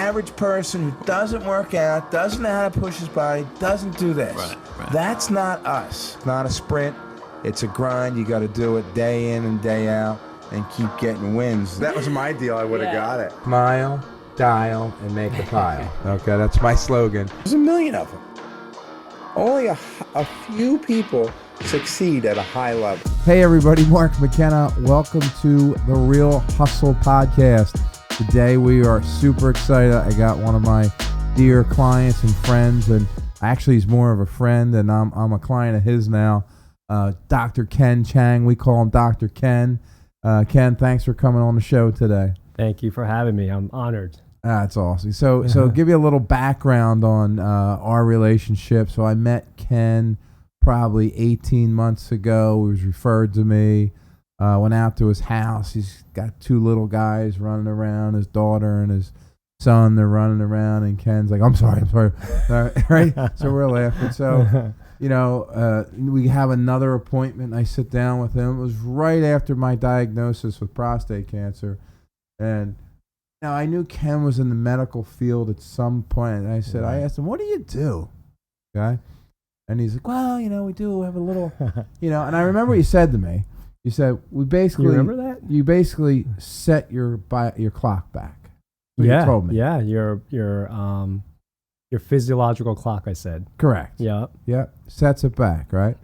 average person who doesn't work out, doesn't know how to push his body, doesn't do this. Right. That's not us. It's not a sprint. It's a grind. You got to do it day in and day out and keep getting wins. That was my deal. I would have got it. Smile, dial, and make a pile. Okay, that's my slogan. There's a million of them. Only a few people succeed at a high level. Hey everybody, Mark McKenna. Welcome to the Real Hustle Podcast. Today we are super excited. I got one of my dear clients and friends, and actually he's more of a friend, and I'm a client of his now. Dr. Cheng. We call him Dr. Ken. Ken, thanks for coming on the show today. Thank you for having me. I'm honored. That's awesome. So give you a little background on our relationship. So I met Ken probably 18 months ago. He was referred to me. Went out to his house. He's got two little guys running around, his daughter and his son. They're running around, and Ken's like, I'm sorry. Right? So we're laughing. So, we have another appointment. I sit down with him. It was right after my diagnosis with prostate cancer. And now I knew Ken was in the medical field at some point. And I asked him, what do you do? Okay. And he's like, well, we do have a little, and I remember he said to me, he said, we basically, you remember that? You basically set your clock back. Yeah. You told me. Yeah. Your physiological clock, I said. Correct. Yeah. Yeah. Sets it back. Right.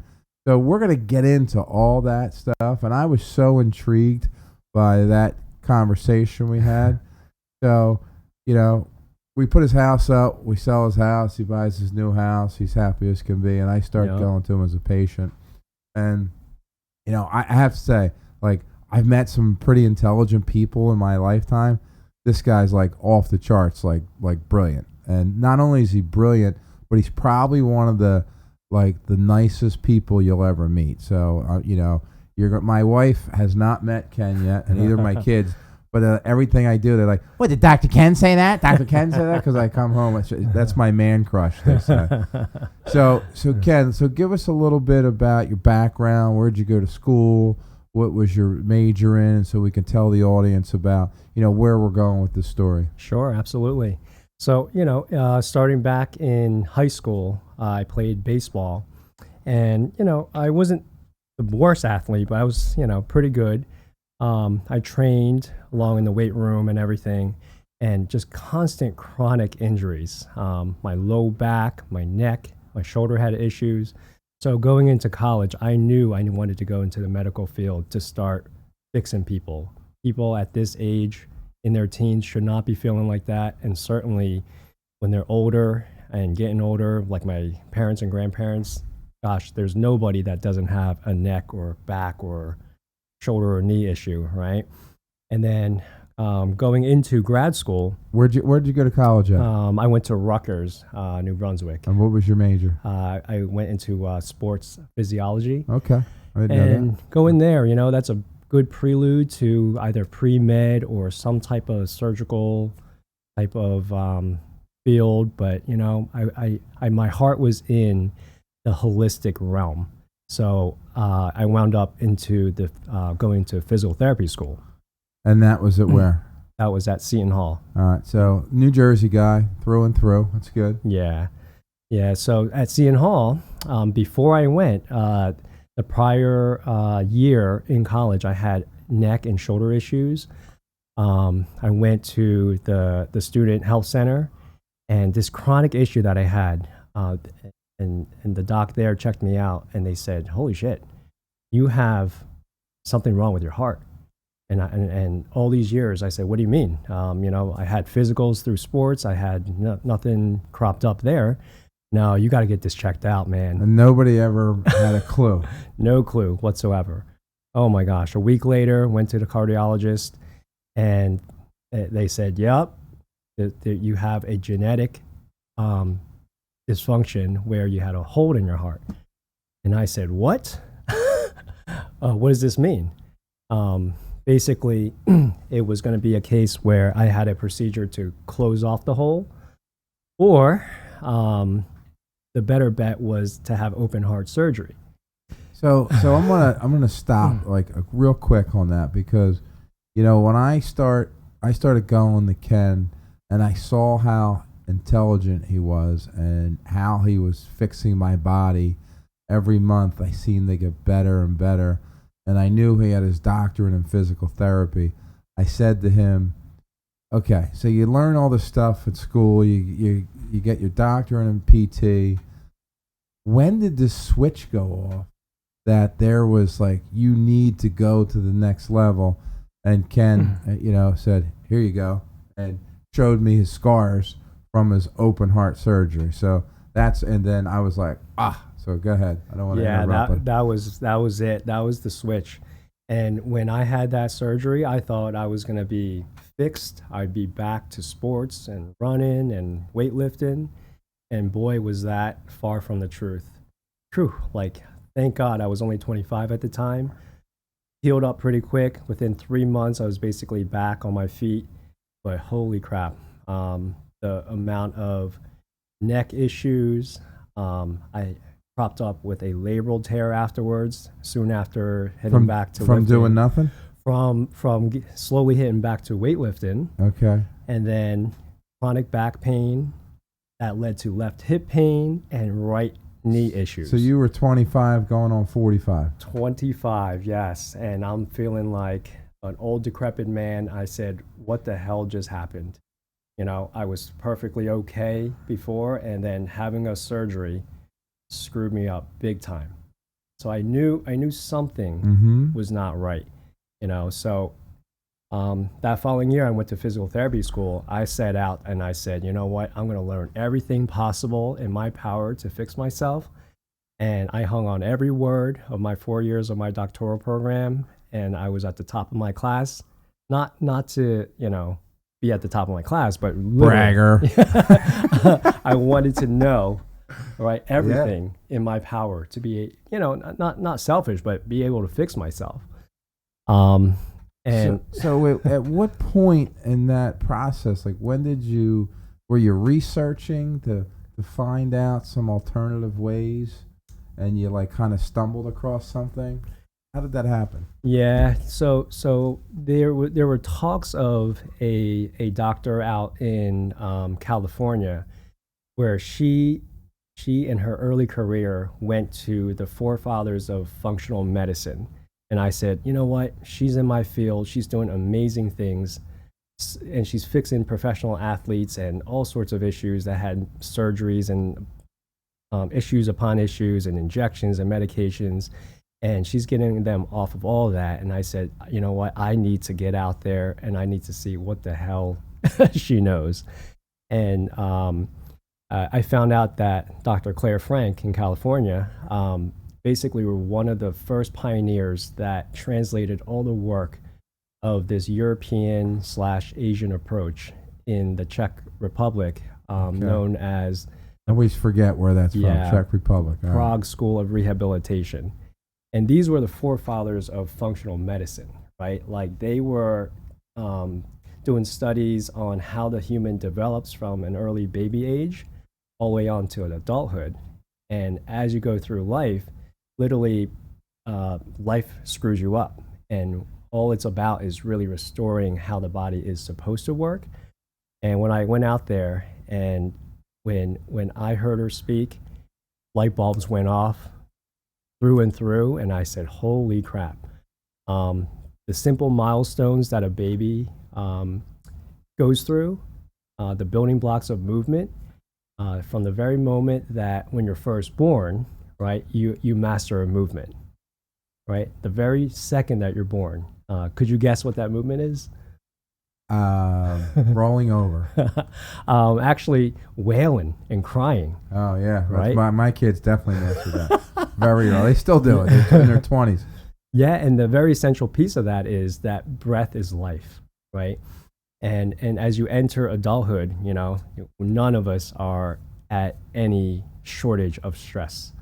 So we're going to get into all that stuff. And I was so intrigued by that conversation we had. So, we put his house up, we sell his house, he buys his new house, he's happy as can be, and I start going to him as a patient. And, I have to say, I've met some pretty intelligent people in my lifetime. This guy's off the charts, brilliant. And not only is he brilliant, but he's probably one of the nicest people you'll ever meet. So, my wife has not met Ken yet, and neither of my kids. But everything I do, they're like, what, did Dr. Ken say that? Dr. Ken say that? Because I come home, that's my man crush, they say. So Ken, give us a little bit about your background. Where'd you go to school? What was your major in? So we can tell the audience about, where we're going with this story. Sure, absolutely. So, starting back in high school, I played baseball. And, I wasn't the worst athlete, but I was, pretty good. I trained along in the weight room and everything, and just constant chronic injuries. My low back, my neck, my shoulder had issues. So going into college, I knew I wanted to go into the medical field to start fixing people. People at this age in their teens should not be feeling like that. And certainly when they're older and getting older, like my parents and grandparents, gosh, there's nobody that doesn't have a neck or back or shoulder or knee issue, right? And then going into grad school. Where'd you go to college at? I went to Rutgers, New Brunswick. And what was your major? I went into sports physiology. Okay. I didn't know that. Going there, that's a good prelude to either pre-med or some type of surgical type of field. But, I my heart was in the holistic realm. So I wound up into going to physical therapy school. And that was at where? That was at Seton Hall. All right. So New Jersey guy, through and through. That's good. Yeah. Yeah. So at Seton Hall, before I went, the prior year in college, I had neck and shoulder issues. I went to the student health center, and this chronic issue that I had, and the doc there checked me out, and they said, holy shit, you have something wrong with your heart. And all these years, I said, what do you mean? I had physicals through sports. I had nothing cropped up there. No, you got to get this checked out, man. And nobody ever had a clue. No clue whatsoever. Oh my gosh. A week later, went to the cardiologist, and they said, yep, you have a genetic dysfunction where you had a hole in your heart. And I said, what? What does this mean? Basically, it was going to be a case where I had a procedure to close off the hole, or the better bet was to have open heart surgery. So I'm gonna stop real quick on that, because when I started going to Ken, and I saw how intelligent he was and how he was fixing my body. Every month I seemed to get better and better, and I knew he had his doctorate in physical therapy. I said to him, okay, so you learn all this stuff at school, you get your doctorate in PT. When did this switch go off that there was like, you need to go to the next level? And Ken, said, here you go, and showed me his scars from his open heart surgery. So and then I was like, so go ahead. I don't want to interrupt. Yeah, that was it. That was the switch. And when I had that surgery, I thought I was going to be fixed. I'd be back to sports and running and weightlifting. And boy, was that far from the truth. Like, thank God I was only 25 at the time. Healed up pretty quick. Within 3 months, I was basically back on my feet. But holy crap, the amount of neck issues. I propped up with a labral tear afterwards, soon after hitting back to from lifting. Doing nothing? From slowly hitting back to weightlifting. Okay. And then chronic back pain that led to left hip pain and right knee issues. So you were 25 going on 45. 25, yes. And I'm feeling like an old decrepit man. I said, what the hell just happened? I was perfectly okay before, and then having a surgery screwed me up big time. So I knew something was not right, So that following year, I went to physical therapy school. I set out and I said, you know what? I'm going to learn everything possible in my power to fix myself. And I hung on every word of my 4 years of my doctoral program, and I was at the top of my class. Not to be at the top of my class, but bragger. I wanted to know, right, everything in my power to be, not selfish, but be able to fix myself. And so at what point in that process, like when were you researching to find out some alternative ways, and you like kind of stumbled across something? How did that happen? Yeah, so there were talks of a doctor out in California, where she in her early career went to the forefathers of functional medicine. And I said, you know what? She's in my field. She's doing amazing things. And she's fixing professional athletes and all sorts of issues that had surgeries and issues upon issues and injections and medications. And she's getting them off of all that. And I said, you know what? I need to get out there and I need to see what the hell she knows. And I found out that Dr. Claire Frank in California basically were one of the first pioneers that translated all the work of this European/Asian approach in the Czech Republic, known as... I always forget where that's from, Czech Republic. Prague School of Rehabilitation. And these were the forefathers of functional medicine, right? Like they were doing studies on how the human develops from an early baby age all the way on to an adulthood. And as you go through life, literally life screws you up. And all it's about is really restoring how the body is supposed to work. And when I went out there and when I heard her speak, light bulbs went off through and through, and I said, holy crap. The simple milestones that a baby goes through, the building blocks of movement, from the very moment that when you're first born, right, you master a movement, right? The very second that you're born. Could you guess what that movement is? Rolling over. Actually, wailing and crying. Oh, yeah. Right? My kids definitely mastered that very early. They still do it. They're in their 20s. Yeah, and the very essential piece of that is that breath is life, right? And as you enter adulthood, none of us are at any shortage of stress.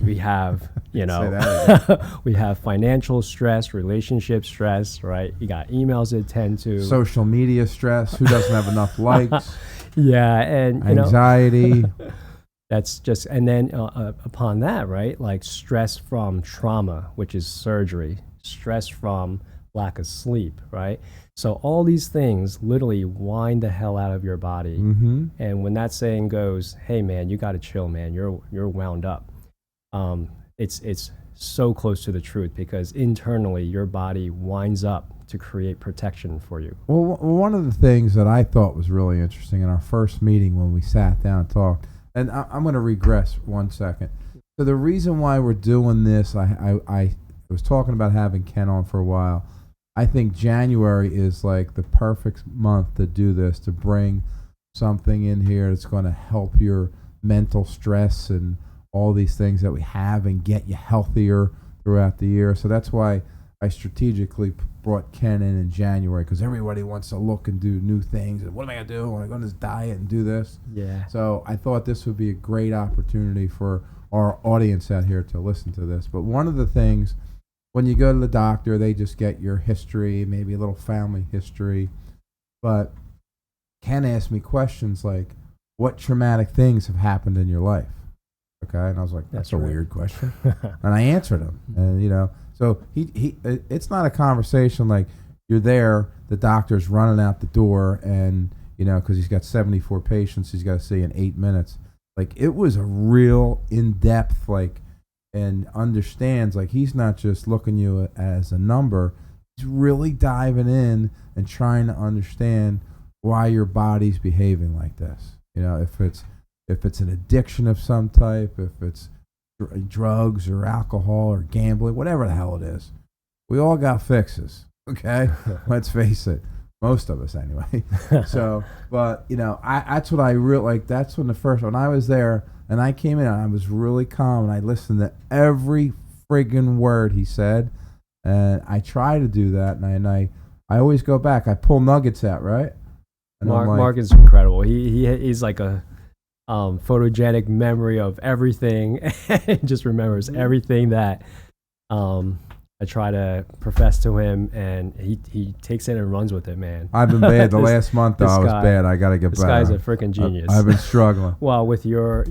We have, we have financial stress, relationship stress, right? You got emails to attend to. Social media stress. Who doesn't have enough likes? Yeah, and anxiety. That's just, and then upon that, right? Like stress from trauma, which is surgery, stress from lack of sleep, right? So all these things literally wind the hell out of your body. Mm-hmm. And when that saying goes, "Hey man, you got to chill, man. You're wound up." It's so close to the truth because internally your body winds up to create protection for you. Well, one of the things that I thought was really interesting in our first meeting when we sat down and talked, and I'm going to regress 1 second. So the reason why we're doing this, I was talking about having Ken on for a while. I think January is like the perfect month to do this, to bring something in here that's going to help your mental stress and all these things that we have and get you healthier throughout the year. So that's why I strategically brought Ken in January, because everybody wants to look and do new things. And what am I going to do? I want to go on this diet and do this. Yeah. So I thought this would be a great opportunity for our audience out here to listen to this. But one of the things, when you go to the doctor, they just get your history, maybe a little family history. But Ken asked me questions like, what traumatic things have happened in your life? Okay, and I was like, that's a right. weird question. And I answered him. And, so it's not a conversation like you're there, the doctor's running out the door, and, because he's got 74 patients he's got to see in 8 minutes. Like, it was a real in-depth, and understands, he's not just looking you as a number. He's really diving in and trying to understand why your body's behaving like this. If it's an addiction of some type, if it's drugs or alcohol or gambling, whatever the hell it is, we all got fixes. Okay, let's face it, most of us anyway. So, but that's what I really like. That's when I was there and I came in, I was really calm and I listened to every friggin' word he said, and I try to do that, and I always go back. I pull nuggets out, right? And Mark is incredible. He's like a photogenic memory of everything. And just remembers everything that I try to profess to him, and he takes it and runs with it, man. I've been bad. The last month, though, I was bad. I got to get better. This guy's a freaking genius. I've been struggling. Well, with your,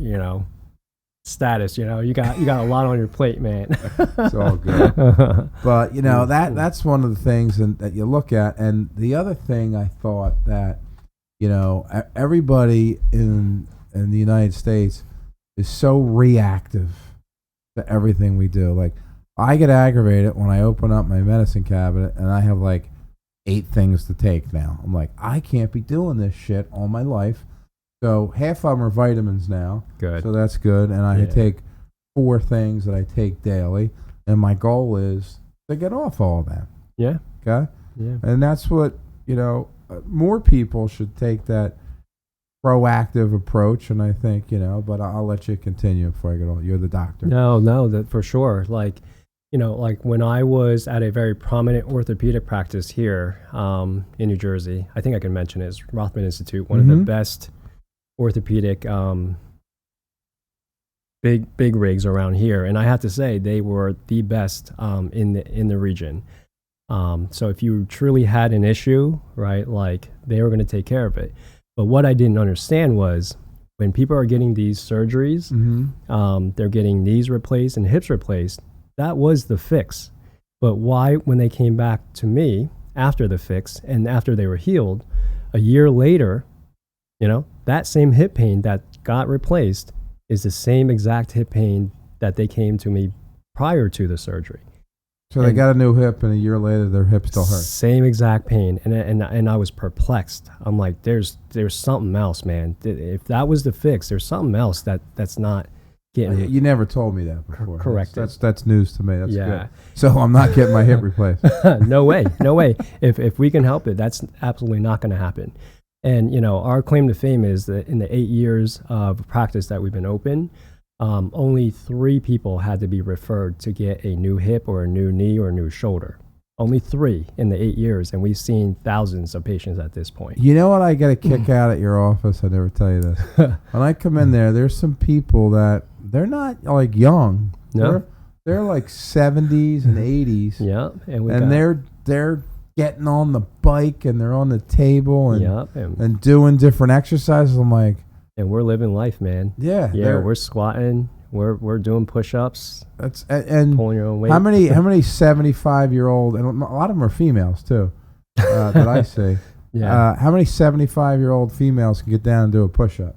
status, you got a lot on your plate, man. It's all good. But, that's one of the things that you look at. And the other thing I thought that, everybody in the United States is so reactive to everything we do. Like, I get aggravated when I open up my medicine cabinet and I have 8 things to take now. I'm like, I can't be doing this shit all my life. So half of them are vitamins now. Good. So that's good. And I take 4 things that I take daily. And my goal is to get off all of them. Yeah. Okay? Yeah. And that's what, more people should take that proactive approach. And I think, but I'll let you continue before I get on. You're the doctor. No, that for sure. Like when I was at a very prominent orthopedic practice here in New Jersey, I think I can mention it, is Rothman Institute, one of the best orthopedic big rigs around here. And I have to say, they were the best in the region. So if you truly had an issue, right, they were going to take care of it. But what I didn't understand was when people are getting these surgeries, they're getting knees replaced and hips replaced. That was the fix. But why, when they came back to me after the fix and after they were healed, a year later, that same hip pain that got replaced is the same exact hip pain that they came to me prior to the surgery. So they got a new hip, and a year later, their hip still hurts. Same exact pain, and I was perplexed. I'm like, there's something else, man. If that was the fix, there's something else that's not getting. You never told me that before. Correct. That's news to me. That's good. So I'm not getting my hip replaced. No way. If we can help it, that's absolutely not going to happen. And our claim to fame is that in the 8 years of practice that we've been open, only 3 people had to be referred to get a new hip or a new knee or a new shoulder. Only 3 in the 8 years, and we've seen thousands of patients at this point. You know what I get a kick out at your office? I never tell you this. When I come in there's some people that they're not young. No. They're 70s and 80s. Yeah, and they're getting on the bike and they're on the table and doing different exercises. I'm like, and we're living life, man. Yeah, we're squatting, we're doing push-ups. And pulling your own weight. How many 75-year-old, and a lot of them are females too. that I see. Yeah. How many 75-year-old females can get down and do a push-up?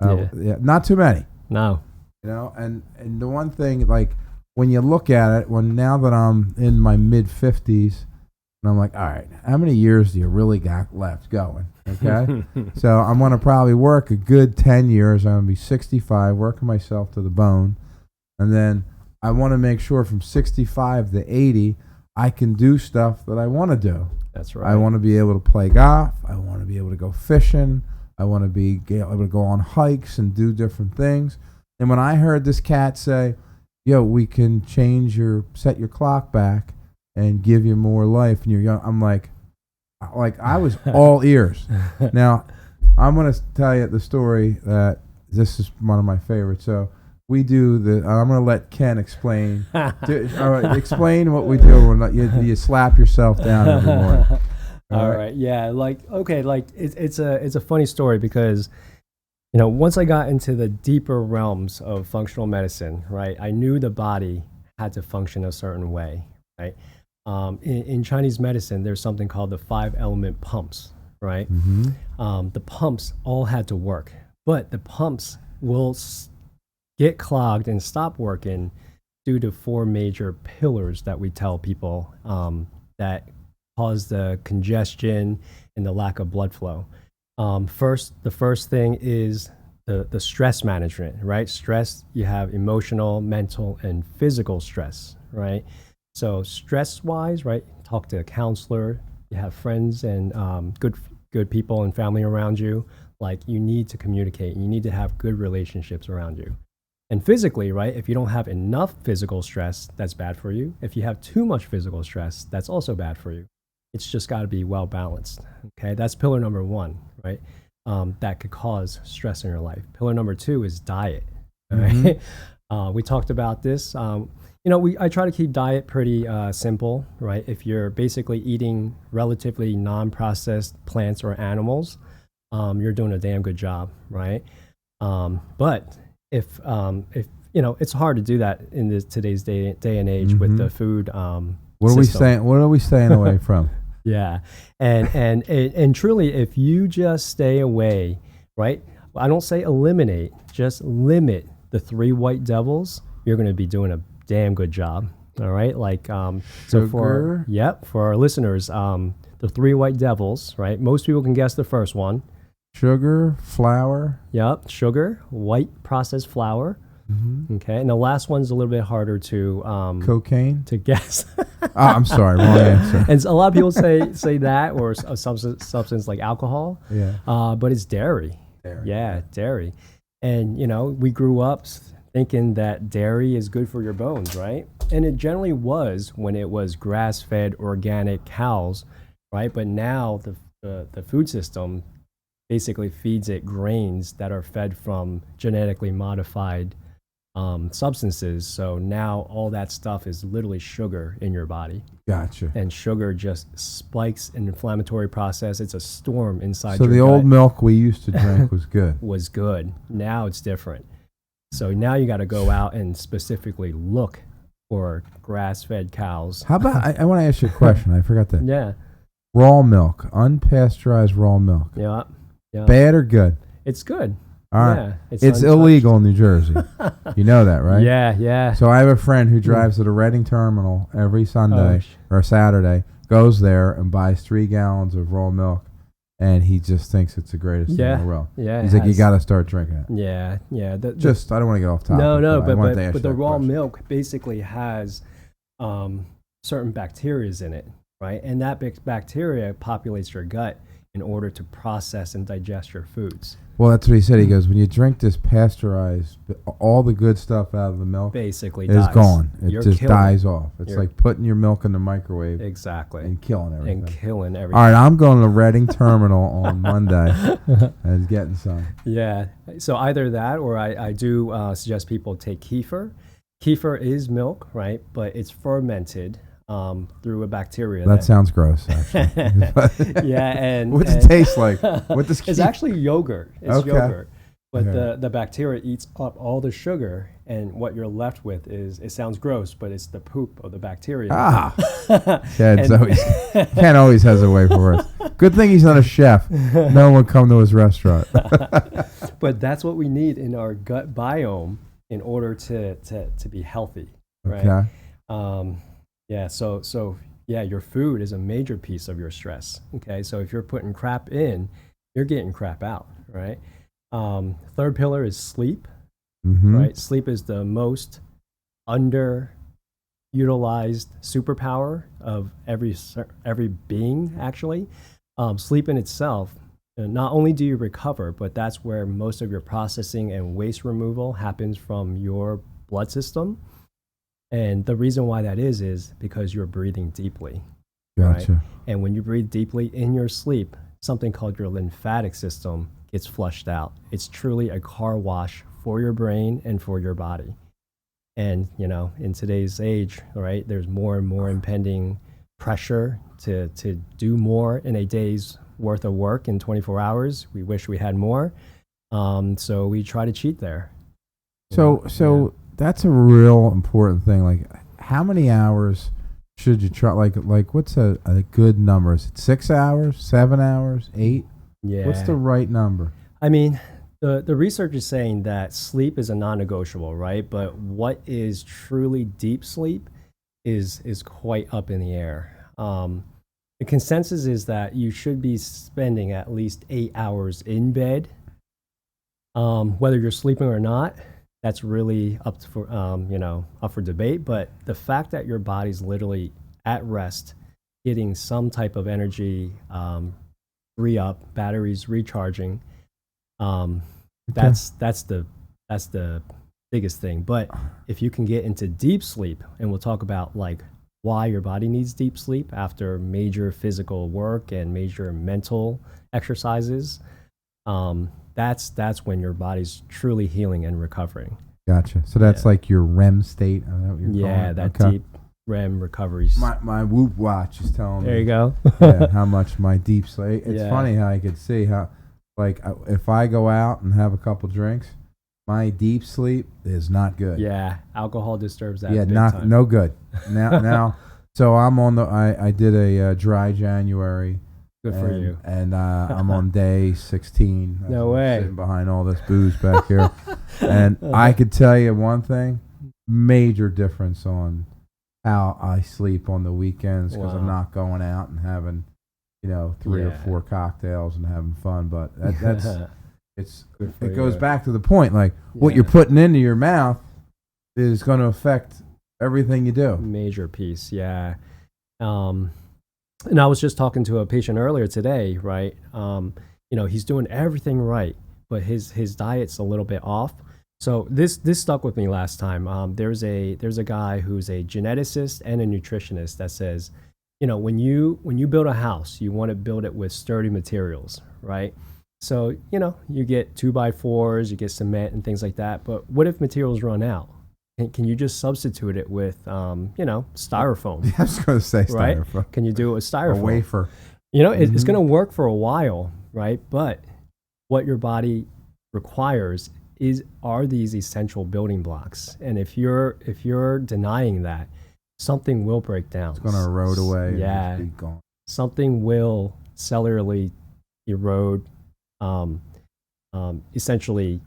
Yeah, not too many. No. You know, and the one thing, like, when you look at it, now that I'm in my mid-50s, and I'm like, all right, how many years do you really got left going? Okay? So I'm going to probably work a good 10 years. I'm going to be 65, working myself to the bone. And then I want to make sure from 65 to 80, I can do stuff that I want to do. That's right. I want to be able to play golf. I want to be able to go fishing. I want to be able to go on hikes and do different things. And when I heard this cat say, yo, we can set your clock back and give you more life and you're young, I'm like I was all ears. Now, I'm going to tell you the story that this is one of my favorites. So I'm going to let Ken explain. Explain what we do when you slap yourself down every morning. All right. Yeah. It's a funny story because, you know, once I got into the deeper realms of functional medicine, right, I knew the body had to function a certain way, right? In Chinese medicine, there's something called the 5-element pumps, right? Mm-hmm. The pumps all had to work, but the pumps will get clogged and stop working due to 4 major pillars that we tell people that cause the congestion and the lack of blood flow. The first thing is the stress management, right? Stress, you have emotional, mental, and physical stress, right? So stress-wise, right, talk to a counselor, you have friends and good people and family around you. Like, you need to communicate. You need to have good relationships around you. And physically, right, if you don't have enough physical stress, that's bad for you. If you have too much physical stress, that's also bad for you. It's just got to be well balanced. Okay, that's pillar number 1, right? That could cause stress in your life. Pillar number 2 is diet. All right? We talked about this. I try to keep diet pretty simple, right? If you're basically eating relatively non-processed plants or animals, you're doing a damn good job, right? But if it's hard to do that in today's day and age with the food. What are we staying away from? Yeah, and truly, if you just stay away, right? I don't say eliminate, just limit the 3 white devils. You're going to be doing a damn good job. All right, so for our listeners, the 3 white devils, right? Most people can guess the first one. Sugar, flour. Yep, sugar, white processed flour. Mm-hmm. Okay, and the last one's a little bit harder to cocaine to guess. I'm sorry, wrong answer. And a lot of people say that, or a substance like alcohol. Yeah, but it's dairy. Yeah, dairy. And we grew up thinking that dairy is good for your bones, right? And it generally was when it was grass-fed organic cows, right? But now the food system basically feeds it grains that are fed from genetically modified substances. So now all that stuff is literally sugar in your body. Gotcha. And sugar just spikes an inflammatory process. It's a storm inside your gut. So the old milk we used to drink was good. Was good. Now it's different. So now you got to go out and specifically look for grass-fed cows. How about, I want to ask you a question. I forgot that. Yeah. Raw milk, unpasteurized raw milk. Yeah. Bad or good? It's good. All right. Yeah, it's illegal in New Jersey. You know that, right? Yeah. So I have a friend who drives to the Reading terminal every Sunday or Saturday, goes there and buys 3 gallons of raw milk, and he just thinks it's the greatest thing in the world. Yeah. He's like, you got to start drinking it. Yeah. I don't want to get off topic. No, but the raw milk basically has certain bacteria in it, right? And that bacteria populates your gut in order to process and digest your foods. Well, that's what he said. He goes, when you drink this pasteurized, all the good stuff out of the milk basically is dies. Gone. It just dies off. It's like putting your milk in the microwave. Exactly. And killing everything. All right, I'm going to the Reading terminal on Monday and getting some. Yeah. So either that, or I do suggest people take kefir. Kefir is milk, right? But it's fermented through a bacteria. That sounds gross, actually. Yeah, and what's it taste like? What does it's actually yogurt. It's yogurt. But Yeah. the bacteria eats up all the sugar, and what you're left with is, it sounds gross, but it's the poop of the bacteria. Ah, Chad's And- always, Ken always has a way for us. Good thing he's not a chef. No one come to his restaurant. But that's what we need in our gut biome in order to be healthy, right? Okay. Yeah. So yeah, your food is a major piece of your stress. Okay. So if you're putting crap in, you're getting crap out, right? Third pillar is sleep, Mm-hmm. right? Sleep is the most underutilized superpower of every being, actually. Sleep in itself, not only do you recover, but that's where most of your processing and waste removal happens from your blood system. And the reason why that is because you're breathing deeply. Gotcha. And when you breathe deeply in your sleep, something called your lymphatic system gets flushed out. It's truly a car wash for your brain and for your body. And, in today's age, right, there's more and more impending pressure to do more in a day's worth of work in 24 hours. We wish we had more. So we try to cheat there. So that's a real important thing. Like, how many hours should you try? Like what's a good number? Is it 6 hours, 7 hours, 8? Yeah. What's the right number? I mean, the research is saying that sleep is a non-negotiable, right? But what is truly deep sleep is quite up in the air. The consensus is that you should be spending at least 8 hours in bed. Whether you're sleeping or not, that's really up for debate. But the fact that your body's literally at rest, getting some type of energy, re-up, batteries recharging, that's the biggest thing. But if you can get into deep sleep, and we'll talk about like why your body needs deep sleep after major physical work and major mental exercises, that's when your body's truly healing and recovering. Gotcha. So that's like your REM state. Is that what you're Yeah, calling it? that Okay. deep REM recovery. My Whoop watch is telling me. There you go. Yeah, how much my deep sleep. It's Yeah. funny how I could see how, like, if I go out and have a couple drinks, my deep sleep is not good. Yeah, alcohol disturbs that. Yeah, big not time. no good. Now, so I'm on the. I did a dry January. Good for you. And I'm on day 16. That's No why I'm way. Sitting behind all this booze back here, and I could tell you one thing: major difference on how I sleep on the weekends because I'm Wow. not going out and having, 3 or Yeah. 4 cocktails and having fun. But that's it's Good for it goes you. back to the point. Like what Yeah. you're putting into your mouth is going to affect everything you do. Major piece, yeah. And I was just talking to a patient earlier today, right? He's doing everything right, but his diet's a little bit off. So this stuck with me last time. There's a guy who's a geneticist and a nutritionist that says, when you build a house, you want to build it with sturdy materials, right? So you get 2x4s, you get cement and things like that. But what if materials run out? Can you just substitute it with styrofoam? I was going to say Right? styrofoam. Can you do it with A styrofoam? wafer. It's Mhm. going to work for a while, right? But what your body requires are these essential building blocks. And if you're denying that, something will break down. It's going to erode away. And Yeah. just be gone. Something will cellularly erode. Essentially,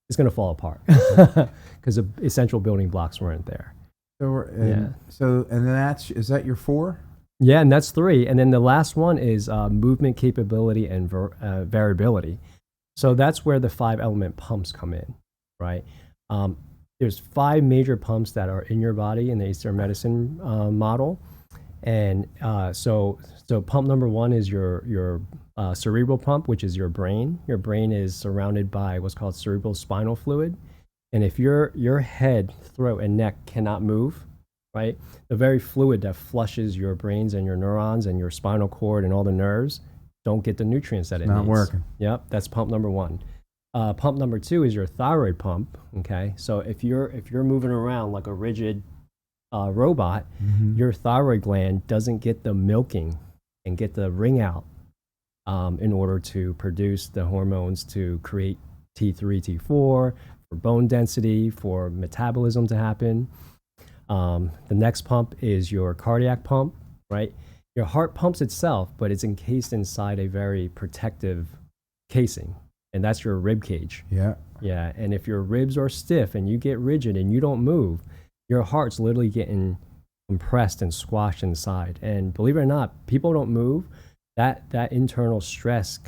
it's going to fall apart because the essential building blocks weren't there. So, and then is that your 4? Yeah, and that's 3. And then the last one is movement capability and variability. So that's where the 5-element pumps come in, right? There's 5 major pumps that are in your body in the Eastern medicine model. And so pump number 1 is your cerebral pump, which is your brain. Your brain is surrounded by what's called cerebral spinal fluid. And if your head, throat, and neck cannot move, right, the very fluid that flushes your brains and your neurons and your spinal cord and all the nerves don't get the nutrients that it Not needs. working. Yep, that's pump number 1. Pump number 2 is your thyroid pump. Okay, so if you're moving around like a rigid robot, Mhm. your thyroid gland doesn't get the milking and get the ring out in order to produce the hormones to create T3, T4, for bone density, for metabolism to happen. The next pump is your cardiac pump, right? Your heart pumps itself, but it's encased inside a very protective casing, and that's your rib cage. Yeah. Yeah, and if your ribs are stiff and you get rigid and you don't move, your heart's literally getting compressed and squashed inside. And believe it or not, people don't move. That internal stress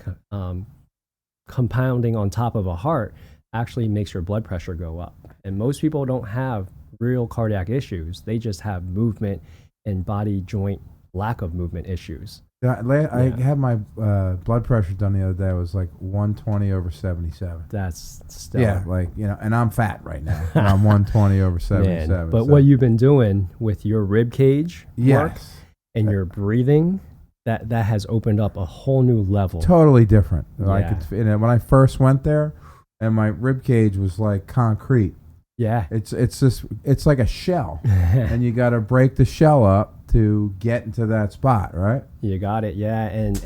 compounding on top of a heart actually makes your blood pressure go up. And most people don't have real cardiac issues. They just have movement and body joint lack of movement issues. Yeah, I had my blood pressure done the other day. It was like 120/77. That's stellar. Yeah, and I'm fat right now. And I'm 120/77. Man, but what you've been doing with your rib cage work and your breathing, that has opened up a whole new level. Totally different. Yeah. When I first went there, and my rib cage was like concrete. Yeah. It's like a shell, and you got to break the shell up to get into that spot, right? You got it. Yeah, and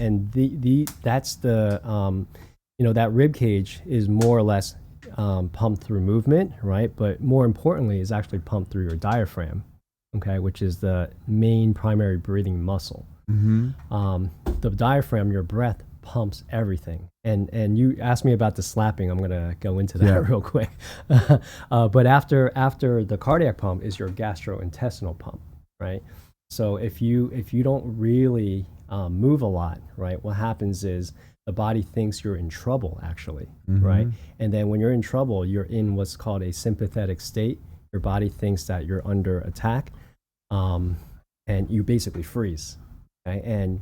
that's the that rib cage is more or less pumped through movement, right? But more importantly, is actually pumped through your diaphragm, okay, which is the main primary breathing muscle. Mm-hmm. The diaphragm, your breath, pumps everything. And you asked me about the slapping. I'm gonna go into that real quick. But after the cardiac pump is your gastrointestinal pump, right? So if you don't really move a lot, right, what happens is the body thinks you're in trouble, actually, right? And then when you're in trouble, you're in what's called a sympathetic state. Your body thinks that you're under attack, and you basically freeze. Okay? And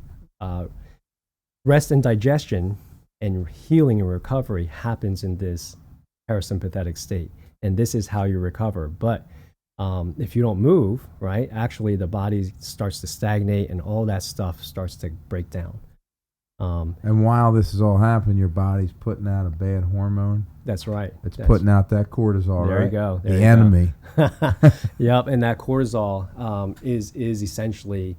rest and digestion and healing and recovery happens in this parasympathetic state. And this is how you recover. But if you don't move, right, actually the body starts to stagnate and all that stuff starts to break down. And while this is all happening, your body's putting out a bad hormone. That's right. It's putting out that cortisol, there right? You go. The enemy. Yep, and that cortisol is essentially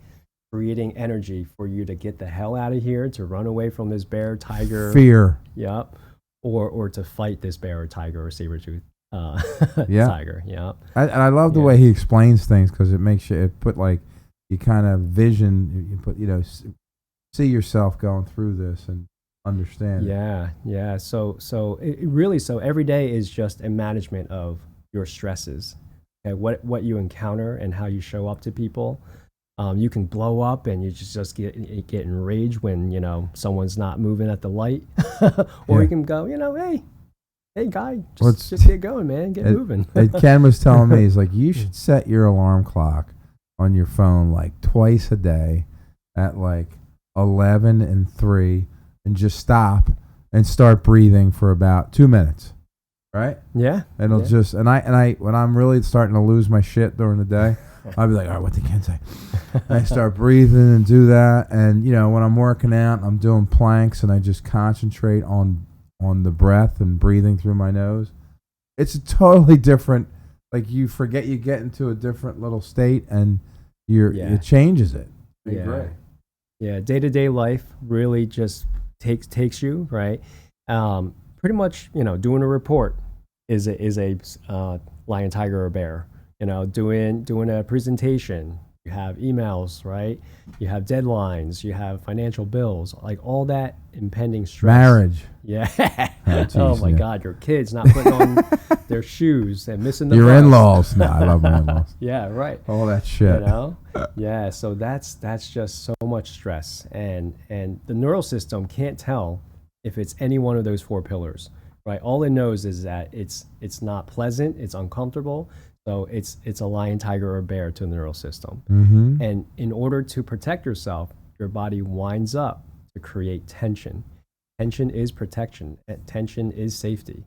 creating energy for you to get the hell out of here, to run away from this bear, tiger. Fear. Yep. Or to fight this bear or tiger or saber-tooth tiger. Yeah. And I love the way he explains things, because it makes you you kind of see yourself going through this and understand. Yeah. So every day is just a management of your stresses. Okay, what you encounter and how you show up to people. You can blow up and you just get enraged when someone's not moving at the light, or you can go, hey guy, just get going, man, get moving. Ken was telling me, he's like, you should set your alarm clock on your phone like twice a day at like 11 and 3, and just stop and start breathing for about 2 minutes, right? Yeah. And it'll just and I when I'm really starting to lose my shit during the day, I'll be like, all right, what did Ken say? I start breathing and do that, and when I'm working out, I'm doing planks, and I just concentrate on the breath and breathing through my nose. It's a totally different. Like, you forget, you get into a different little state, and it changes it. Yeah. Great. Yeah, day-to-day life really just takes you, right? Pretty much, doing a report is a lion, tiger, or bear. Doing a presentation, you have emails, right? You have deadlines, you have financial bills, like all that impending stress. Marriage. Yeah. Oh, my God, your kids not putting on their shoes and missing the your bus. in-laws. No, I love my in-laws. Yeah, right. All that shit. Yeah. So that's just so much stress, and the neural system can't tell if it's any one of those 4 pillars, right? All it knows is that it's not pleasant, it's uncomfortable. So it's a lion, tiger, or bear to the neural system. Mm-hmm. And in order to protect yourself, your body winds up to create tension. Tension is protection. Tension is safety,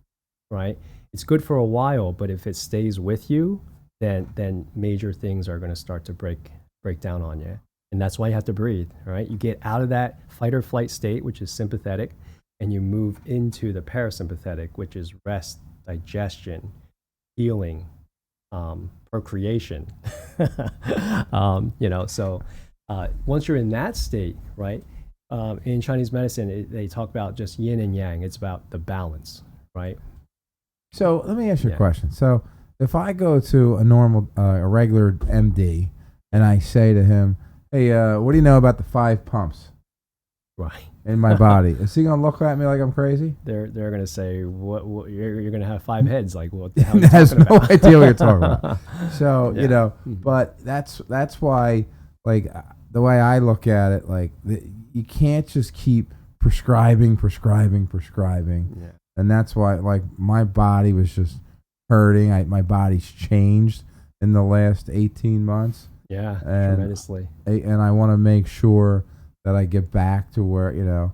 right? It's good for a while, but if it stays with you, then major things are going to start to break down on you. And that's why you have to breathe, right? You get out of that fight or flight state, which is sympathetic, and you move into the parasympathetic, which is rest, digestion, healing, procreation. So once you're in that state, right? In Chinese medicine, they talk about just yin and yang. It's about the balance, right? So let me ask you a Yeah. question. So if I go to a regular MD, and I say to him, "Hey, what do you know about the 5 pumps Right. in my body?" Is he gonna look at me like I'm crazy? They're gonna say, what you're gonna have 5 heads? Like, what the hell are you Has talking no about? idea what you're talking about. So Yeah. you know, Mhm. but that's why, like, the way I look at it, like, you can't just keep prescribing, Yeah. and that's why, like, my body was just hurting. My body's changed in the last 18 months, Yeah, and tremendously. and I want to make sure that I get back to where, in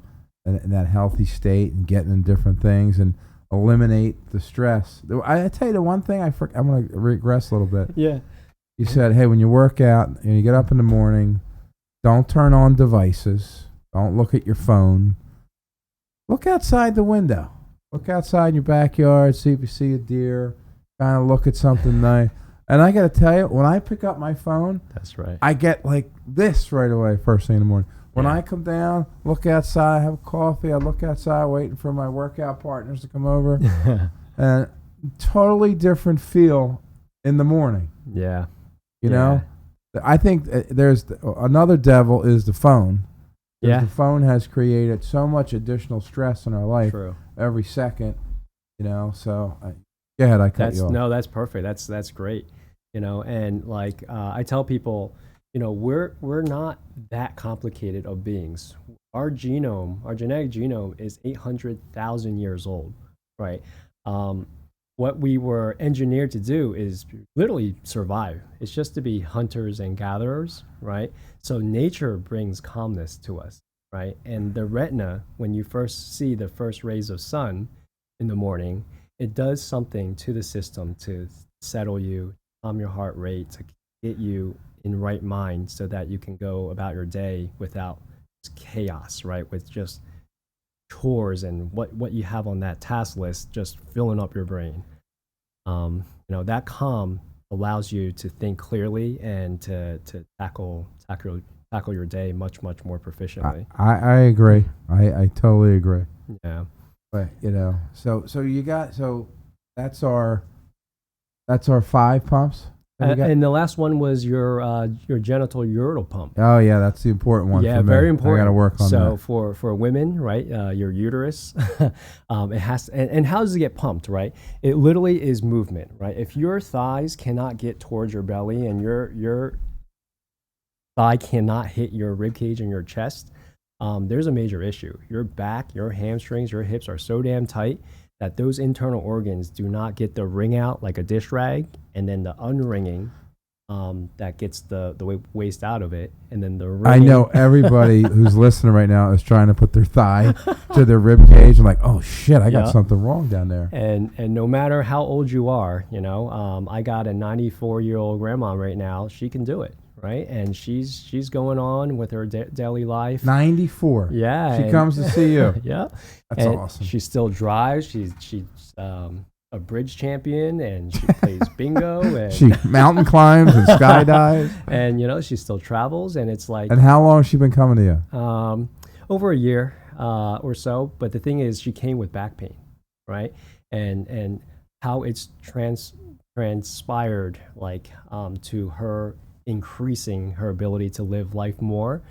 that healthy state and getting in different things and eliminate the stress. I tell you the one thing I'm going to regress a little bit. Yeah. You said, hey, when you work out and you get up in the morning, don't turn on devices. Don't look at your phone. Look outside the window. Look outside in your backyard, see if you see a deer. Kind of look at something nice. And I got to tell you, when I pick up my phone, That's right. I get like this right away, first thing in the morning. When Yeah. I come down, look outside, have coffee, I look outside waiting for my workout partners to come over. And totally different feel in the morning, Yeah. you Yeah. know? I think there's another devil is the phone. 'Cause Yeah. the phone has created so much additional stress in our life True. every second, so go ahead, I cut you off. No, that's perfect. That's great. And like I tell people, we're not that complicated of beings. Our genetic genome is 800,000 years old, right? What we were engineered to do is literally survive. It's just to be hunters and gatherers, right? So nature brings calmness to us, right? And the retina, when you first see the first rays of sun in the morning, it does something to the system to settle you, calm your heart rate, to get you in right mind so that you can go about your day without chaos, right? With just chores and what you have on that task list just filling up your brain. That calm allows you to think clearly and to tackle your day much more proficiently. I agree. I totally agree. Yeah. But so that's our 5 pumps. that we got? And the last one was your genital ureteral pump. Oh yeah, that's the important one. Yeah, for me. very important. I got to work on so that. for women, right, your uterus, it has and how does it get pumped, right? It literally is movement, right? If your thighs cannot get towards your belly and your thigh cannot hit your rib cage and your chest, there's a major issue. Your back, your hamstrings, your hips are so damn tight that those internal organs do not get the wring out like a dish rag, and then the unwringing that gets the waste out of it, and then the ringing. I know everybody who's listening right now is trying to put their thigh to their rib cage and like, oh shit, I got Yeah. something wrong down there. And no matter how old you are, I got a 94-year-old grandma right now. She can do it, right? And she's going on with her daily life. 94. Yeah, She and- comes to see you. Yeah, That's and awesome. She still drives. She's a bridge champion, and she plays bingo, and She mountain climbs and skydives. and she still travels, and it's like And how long has she been coming to you? over a year or so. But the thing is, she came with back pain, right? And how it's transpired, like to her increasing her ability to live life more.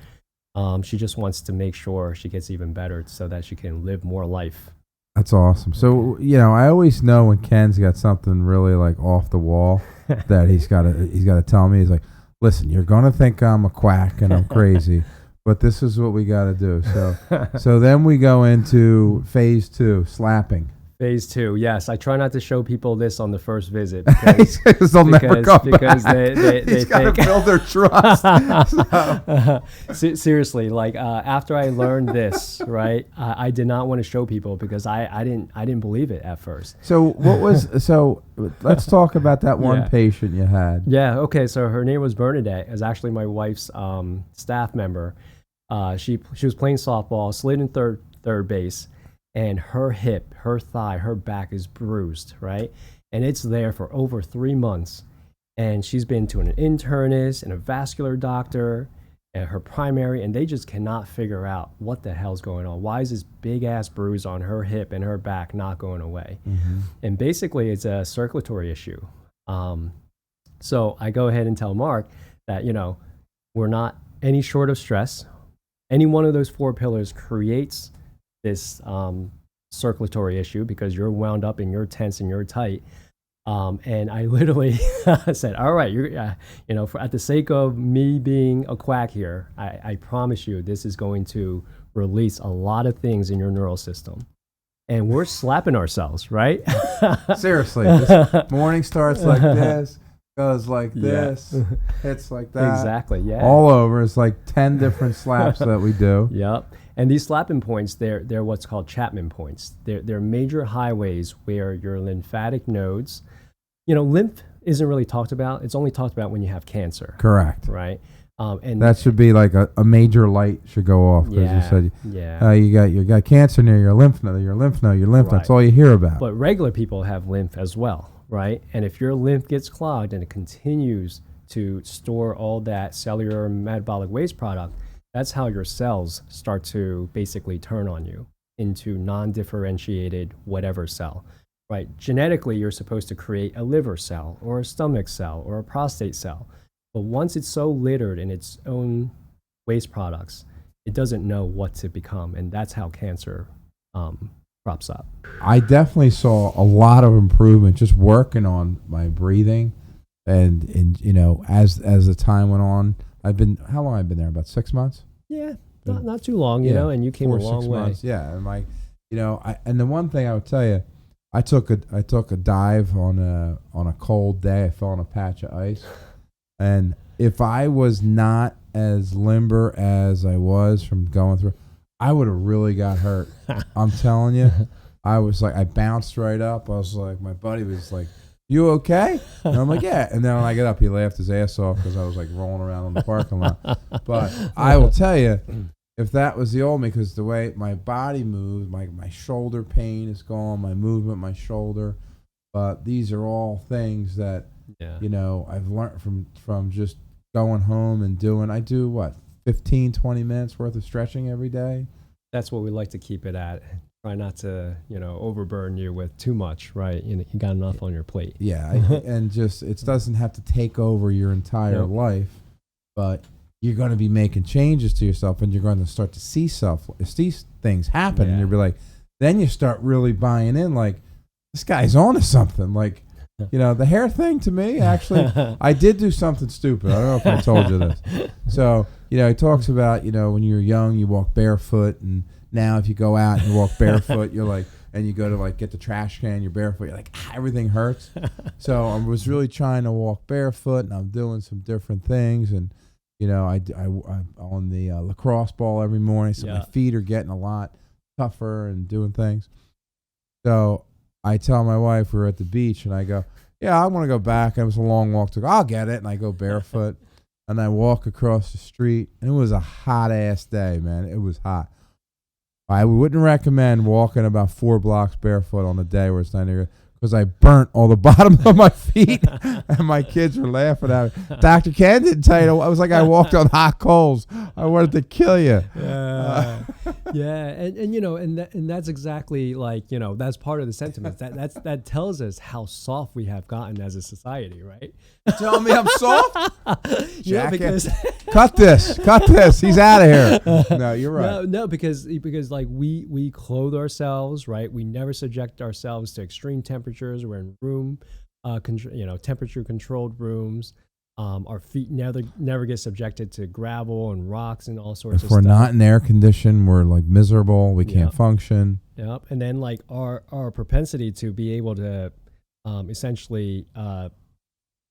She just wants to make sure she gets even better so that she can live more life. That's awesome. So I always know when Ken's got something really like off the wall that he's got to tell me. He's like, listen, you're gonna think I'm a quack and I'm crazy, but this is what we got to do. So then we go into phase 2, slapping. Phase 2, yes. I try not to show people this on the first visit because They'll never come because back. they He's got to think build their trust. seriously, like after I learned this, right, I did not want to show people because I didn't believe it at first. So let's talk about that one Yeah. patient you had. Yeah, okay, so her name was Bernadette. It was actually my wife's staff member. She was playing softball, slid in third base, and her hip, her thigh, her back is bruised, right? And it's there for over 3 months. And she's been to an internist and a vascular doctor. and her primary, and they just cannot figure out what the hell's going on. Why is this big ass bruise on her hip and her back not going away? And basically, it's a circulatory issue. So I go ahead and tell Mark that, we're not any short of stress. Any one of those 4 pillars creates this circulatory issue because you're wound up and you're tense and you're tight. And I literally said, all right, at the sake of me being a quack here, I promise you this is going to release a lot of things in your neural system. And we're slapping ourselves, right? Seriously, this morning starts like this, goes like this, hits like that. Exactly, yeah. All over. It's like 10 different slaps that we do. Yep. And these slapping points, they're what's called Chapman points. They're major highways where your lymphatic nodes, lymph isn't really talked about. It's only talked about when you have cancer. Correct. Right. And that should be like a major light should go off because you said you got cancer near your lymph node, your lymph node, your lymph node. Right. That's all you hear about. But regular people have lymph as well, right? And if your lymph gets clogged and it continues to store all that cellular metabolic waste product, that's how your cells start to basically turn on you into non-differentiated whatever cell. Right, genetically, you're supposed to create a liver cell or a stomach cell or a prostate cell. But once it's so littered in its own waste products, it doesn't know what to become. And that's how cancer crops up. I definitely saw a lot of improvement just working on my breathing. And as the time went on, how long have I been there? About 6 months? Yeah, not too long, and you came a long way. Months, yeah, and and the one thing I would tell you, I took a dive on a cold day. I fell on a patch of ice, and if I was not as limber as I was from going through, I would have really got hurt. I'm telling you, I bounced right up. I was like, my buddy was like, "You okay?" And I'm like, "Yeah." And then when I get up, he laughed his ass off because I was like rolling around in the parking lot. But I will tell you, if that was the old me, because the way my body moves, my shoulder pain is gone, my movement, my shoulder. But these are all things that, I've learned from just going home and I do 15, 20 minutes worth of stretching every day. That's what we like to keep it at. Try not to, overburden you with too much, right? You got enough on your plate. Yeah, and just it doesn't have to take over your entire life, but you're going to be making changes to yourself, and you're going to start to see things happen, and you'll be like, then you start really buying in, like, this guy's on to something. Like, the hair thing to me, actually, I did do something stupid. I don't know if I told you this. So, he talks about, when you're young, you walk barefoot, and now if you go out and you walk barefoot, you're like, and you go to get the trash can, you're barefoot, you're like, everything hurts. So I was really trying to walk barefoot, and I'm doing some different things, and I'm on the lacrosse ball every morning, so my feet are getting a lot tougher and doing things. So I tell my wife, we're at the beach, and I go, I want to go back. It was a long walk to go. I'll get it. And I go barefoot, and I walk across the street, and it was a hot-ass day, man. It was hot. I wouldn't recommend walking about 4 blocks barefoot on a day where it's 90 degrees, because I burnt all the bottom of my feet, and my kids were laughing at me. Dr. Ken didn't tell you. I was like I walked on hot coals. I wanted to kill you. And that's exactly that's part of the sentiment. That tells us how soft we have gotten as a society, right? You telling me I'm soft? Because cut this. He's out of here. No, you're right. No, because we clothe ourselves, right? We never subject ourselves to extreme temperatures. We're in room, temperature controlled rooms. Our feet never get subjected to gravel and rocks and all sorts of stuff. If we're not in air condition, we're miserable. We can't function. Yep. And then our propensity to be able to essentially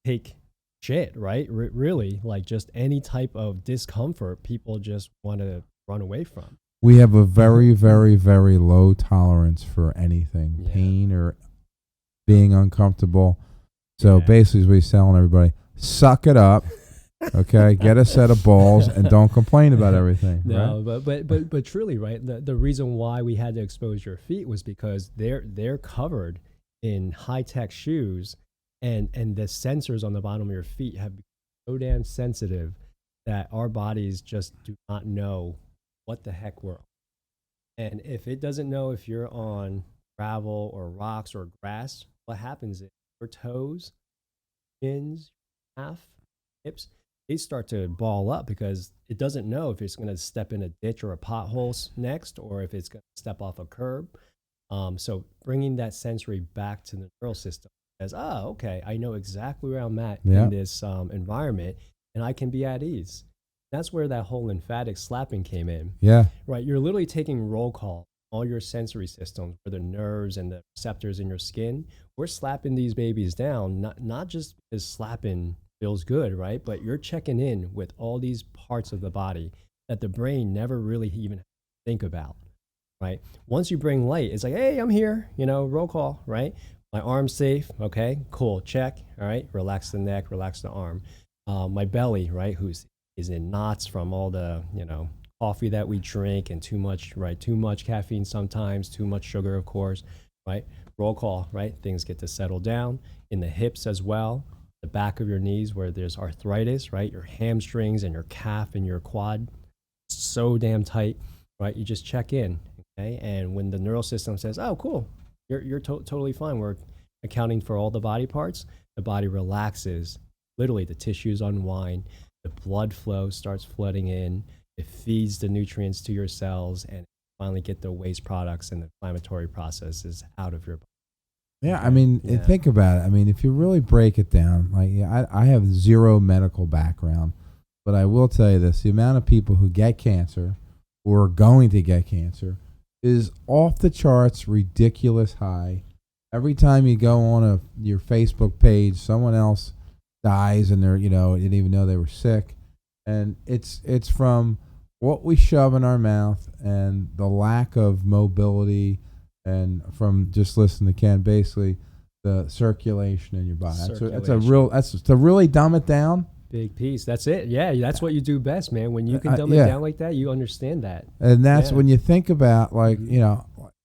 take shit, right? Really, just any type of discomfort, people just want to run away from. We have a very, very, very low tolerance for anything, pain or being uncomfortable. So basically, what he's telling everybody, suck it up, okay? Get a set of balls and don't complain about everything. No, right? but truly, right? The reason why we had to expose your feet was because they're covered in high tech shoes, and the sensors on the bottom of your feet have become so damn sensitive that our bodies just do not know what the heck we're on. And if it doesn't know if you're on gravel or rocks or grass, what happens is your toes, shins, calf, hips, they start to ball up because it doesn't know if it's going to step in a ditch or a pothole next, or if it's going to step off a curb. So bringing that sensory back to the neural system says, oh, okay, I know exactly where I'm at in this environment, and I can be at ease. That's where that whole lymphatic slapping came in. Yeah. Right. You're literally taking roll call, all your sensory systems, where the nerves and the receptors in your skin. We're slapping these babies down, not just because slapping feels good, right? But you're checking in with all these parts of the body that the brain never really even think about, right? Once you bring light, it's like, hey, I'm here, roll call, right? My arm's safe. Okay, cool. Check. All right. Relax the neck, relax the arm. My belly, right? Is in knots from all the, coffee that we drink and too much, right? Too much caffeine sometimes, too much sugar, of course, right? Roll call, right? Things get to settle down in the hips as well, the back of your knees where there's arthritis, right? Your hamstrings and your calf and your quad, so damn tight, right? You just check in, okay? And when the neural system says, oh, cool, you're totally fine. We're accounting for all the body parts. The body relaxes. Literally, the tissues unwind. The blood flow starts flooding in. It feeds the nutrients to your cells, and finally get the waste products and the inflammatory processes out of your body. Yeah, I mean, think about it. I mean, if you really break it down, like I have zero medical background, but I will tell you this: the amount of people who get cancer or are going to get cancer is off the charts, ridiculous high. Every time you go on your Facebook page, someone else dies, and they're didn't even know they were sick, and it's from what we shove in our mouth and the lack of mobility, and from just listening to Ken, basically the circulation in your body. That's to really dumb it down. Big piece. That's it. Yeah, that's what you do best, man. When you can dumb it down like that, you understand that. And that's when you think about, like,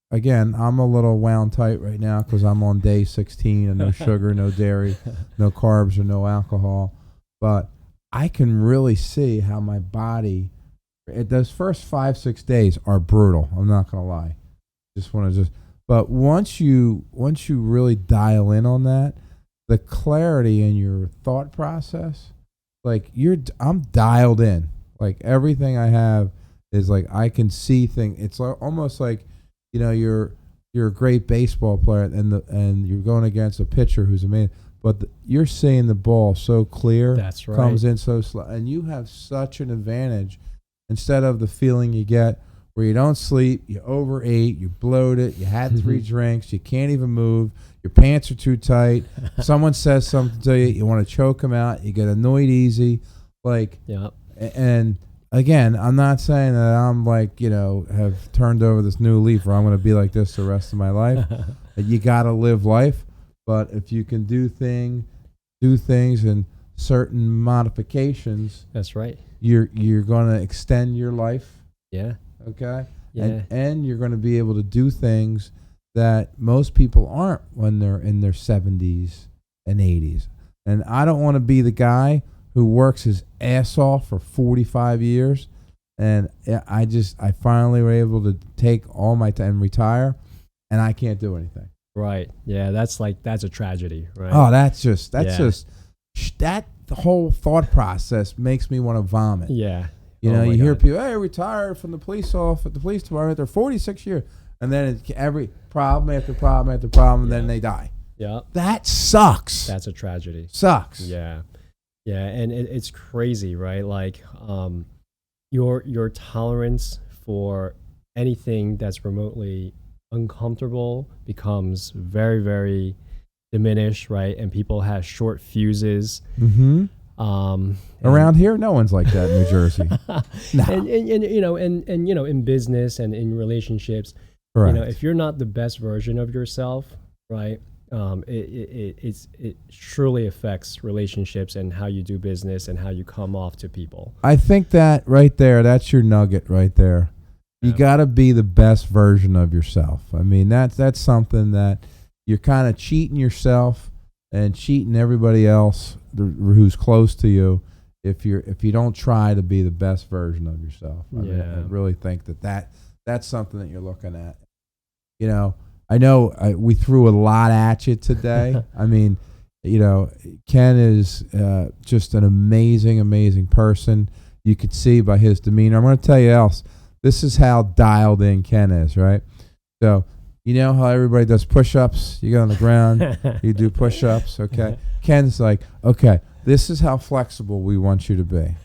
again, I'm a little wound tight right now because I'm on day 16 and no sugar, no dairy, no carbs, or no alcohol. But I can really see how my body, those first 5-6 days are brutal. I'm not going to lie. But once you really dial in on that, the clarity in your thought process, like I'm dialed in. Like everything I have is like I can see things. It's almost like, you're a great baseball player and you're going against a pitcher who's amazing, but you're seeing the ball so clear. That's right. Comes in so slow, and you have such an advantage instead of the feeling you get where you don't sleep, you overate, you bloated, you had 3 drinks, you can't even move, your pants are too tight, someone says something to you, you want to choke them out, you get annoyed easy, and again, I'm not saying that I'm like, have turned over this new leaf or I'm going to be like this the rest of my life. You got to live life, but if you can do things in certain modifications, that's right. You're going to extend your life. Yeah. Okay. Yeah. And you're going to be able to do things that most people aren't when they're in their 70s and 80s. And I don't want to be the guy who works his ass off for 45 years, and I finally were able to take all my time and retire, and I can't do anything. Right. Yeah, that's a tragedy, right? Oh, that whole thought process makes me want to vomit. Yeah. You hear people, hey, retired from the police department, they're 46 years, and then it's every problem after problem after problem, and then they die. Yeah. That sucks. That's a tragedy. Sucks. Yeah. Yeah, and it's crazy, right? Like your tolerance for anything that's remotely uncomfortable becomes very, very diminished, right? And people have short fuses. Mm-hmm. Around here, no one's like that in New Jersey. No. And in business and in relationships, correct. If you're not the best version of yourself, right? It surely affects relationships and how you do business and how you come off to people. I think that right there, that's your nugget right there. You got to be the best version of yourself. I mean, that's something that you're kind of cheating yourself and cheating everybody else who's close to you. if you don't try to be the best version of yourself. I mean, Yeah. I really think that's something that you're looking at. You know, I know we threw a lot at you today. I mean, you know, Ken is just an amazing person. You could see by his demeanor. I'm going to tell you else. This is how dialed in Ken is, right? So, you know how everybody does push-ups? You get on the ground, you do push-ups, okay? Ken's like, okay, this is how flexible we want you to be.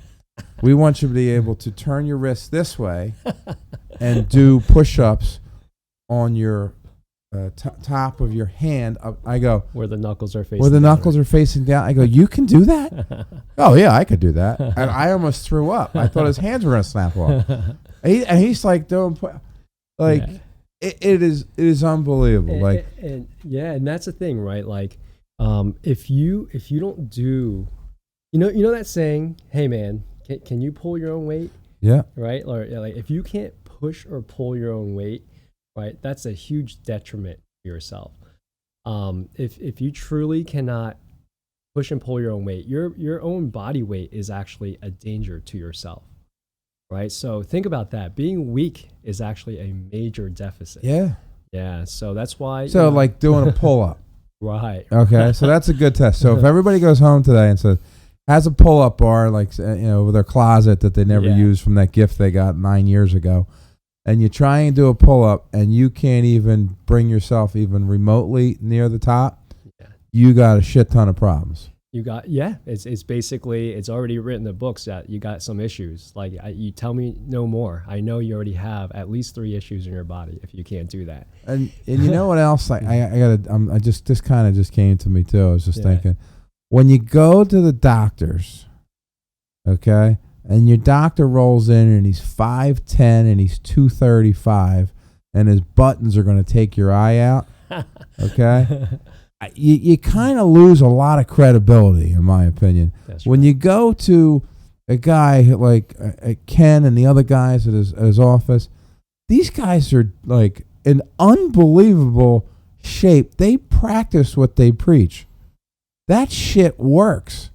We want you to be able to turn your wrist this way and do push-ups on your top of your hand. I go, Where the knuckles are facing where the down, knuckles are facing down. I go, you can do that? Oh, yeah, I could do that. And I almost threw up. I thought his hands were going to snap off. And he's like doing, like, Yeah. it is unbelievable. And that's the thing, right? Like, if you don't do, you know that saying, hey man, can you pull your own weight? Yeah. Right? Or like, if you can't push or pull your own weight, right, that's a huge detriment to yourself. If you truly cannot push and pull your own weight, your own body weight is actually a danger to yourself. Right? So think about that. Being weak is actually a major deficit. Yeah. Yeah. So that's why. So like doing a pull-up. Right. Okay. So that's a good test. So if everybody goes home today and says, has a pull-up bar, like, with their closet that they never used from that gift they got 9 years ago, and you try and do a pull-up and you can't even bring yourself even remotely near the top, you got a shit ton of problems. You got, it's basically, it's already written in the books that you got some issues. Like, you tell me no more. I know you already have at least 3 issues in your body if you can't do that. And you know what else? Like, this kind of just came to me too. I was just thinking, when you go to the doctors, okay, and your doctor rolls in and he's 5'10" and he's 235 and his buttons are going to take your eye out, okay? You kind of lose a lot of credibility, in my opinion. That's when you go to a guy like Ken and the other guys at his office, these guys are like in unbelievable shape. They practice what they preach. That shit works.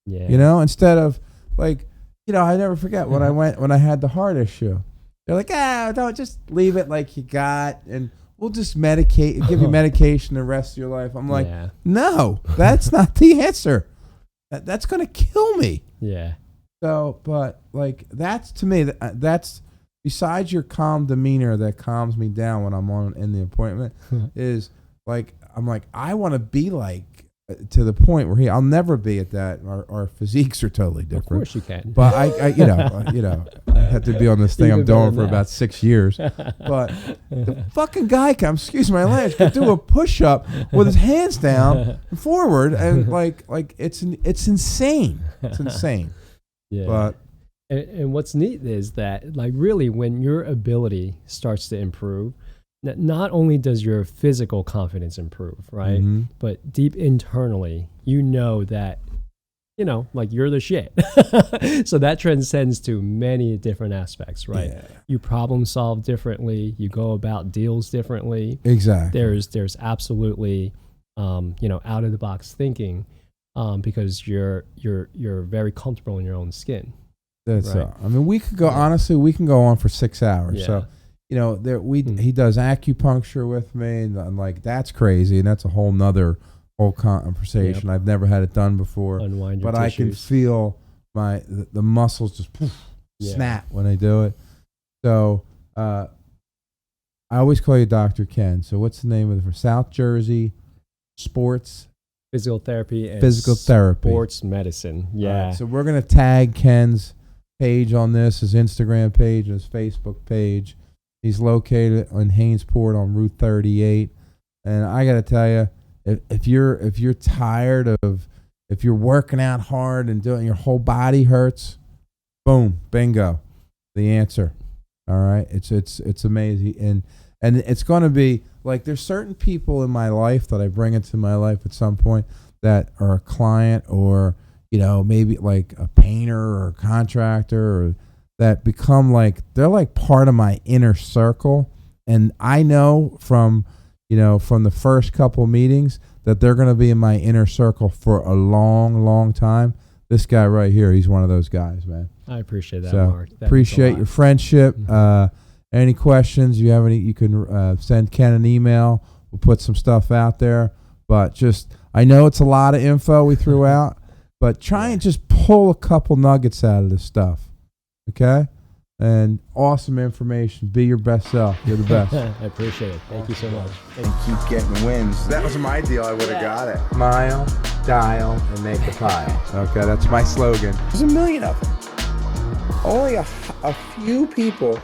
Yeah. You know, instead of like, I never forget when I had the heart issue. They're like, don't just leave it like you got, and we'll just give you medication the rest of your life. I'm like, no, that's not the answer. That's going to kill me. Yeah. So, but like, that's to me, that's besides your calm demeanor that calms me down when I'm in the appointment is like, I'm like, I want to be like, to the point where I'll never be at that. Our physiques are totally different. Of course you can. But I have to be on this thing I'm doing for about 6 years. But the fucking guy comes, excuse my language, could do a push-up with his hands down and forward, and like it's insane. It's insane. Yeah. But and what's neat is that, like, really when your ability starts to improve, not only does your physical confidence improve, right? Mm-hmm. But deep internally, that, like, you're the shit. So that transcends to many different aspects, right? Yeah. You problem solve differently. You go about deals differently. Exactly. There's absolutely, out of the box thinking, because you're very comfortable in your own skin. That's right. I mean, we could go honestly. We can go on for 6 hours. Yeah. So. He does acupuncture with me, and like, that's crazy, and that's a whole conversation. I've never had it done before, Unwind your but tissues. I can feel the muscles just snap when I do it. So I always call you Dr. Ken. So what's the name of the South Jersey Sports Physical therapy and sports medicine. Yeah. Right, so we're gonna tag Ken's page on this, his Instagram page and his Facebook page. He's located in Hainesport on Route 38, and I got to tell you, if you're tired of, if you're working out hard and doing, your whole body hurts, boom, bingo, the answer. All right, it's amazing, and it's going to be like, there's certain people in my life that I bring into my life at some point that are a client, or maybe like a painter or a contractor, or that become like, they're like part of my inner circle. And I know from the first couple meetings that they're going to be in my inner circle for a long, long time. this guy right here, he's one of those guys, man. I appreciate that, So Mark. That means a appreciate lot. your friendship. Any questions you have, you can send Ken an email. We'll put some stuff out there. But just, I know it's a lot of info we threw out, but try and just pull a couple nuggets out of this stuff, okay? And awesome information. Be your best self. You're the best. I appreciate it. Thank you so much. And keep getting wins. That was my deal. I would have got it. Mile, dial, and make a pile. Okay, that's my slogan. There's a million of them. Only a few people